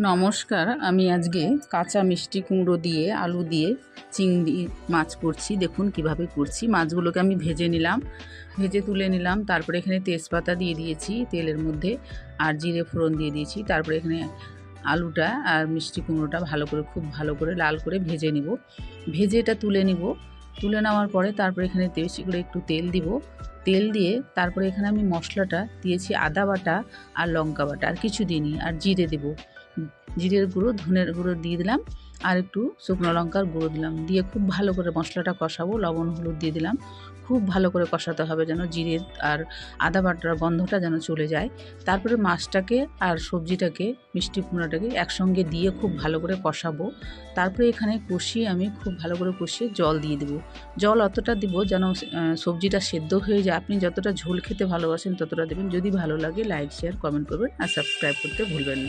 নমস্কার, আমি আজকে কাঁচা মিষ্টি কুমড়ো দিয়ে আলু দিয়ে চিংড়ি মাছ করছি। দেখুন কিভাবে করছি। মাছগুলোকে আমি ভেজে নিলাম, ভেজে তুলে নিলাম। তারপরে এখানে তেজপাতা দিয়ে দিয়েছি তেলের মধ্যে, আর জিরে ফোড়ন দিয়ে দিয়েছি। তারপরে এখানে আলুটা আর মিষ্টি কুমড়োটা খুব ভালো করে লাল করে ভেজে নিব। ভেজে এটা তুলে নিব। তুলে নেওয়ার পরে তারপরে এখানে বেশি করে একটু তেল দিব। তেল দিয়ে তারপরে এখানে আমি মশলাটা দিয়েছি, আদা বাটা আর লঙ্কা বাটা, আর কিছু দিইনি। আর জিরে দেব, জিরের গুঁড়ো, ধনের গুঁড়ো দিয়ে দিলাম, আর একটু শুকনো লঙ্কার গুঁড়ো দিলাম। দিয়ে খুব ভালো করে মশলাটা কষাবো। লবণ হলুদ দিয়ে দিলাম। খুব ভালো করে কষাতে হবে যেন জিরের আর আদা বাটার গন্ধটা যেন চলে যায়। তারপরে মাছটাকে আর সবজিটাকে, মিষ্টি কুমড়োটাকে একসঙ্গে দিয়ে খুব ভালো করে কষাবো। তারপরে এখানে কষিয়ে আমি খুব ভালো করে কষিয়ে জল দিয়ে দেবো। জল অতটা দিব যেন সবজিটা সেদ্ধ হয়ে যায়। আপনি যতটা ঝোল খেতে ভালোবাসেন ততটা দেবেন। যদি ভালো লাগে লাইক, শেয়ার, কমেন্ট করবেন আর সাবস্ক্রাইব করতে ভুলবেন না।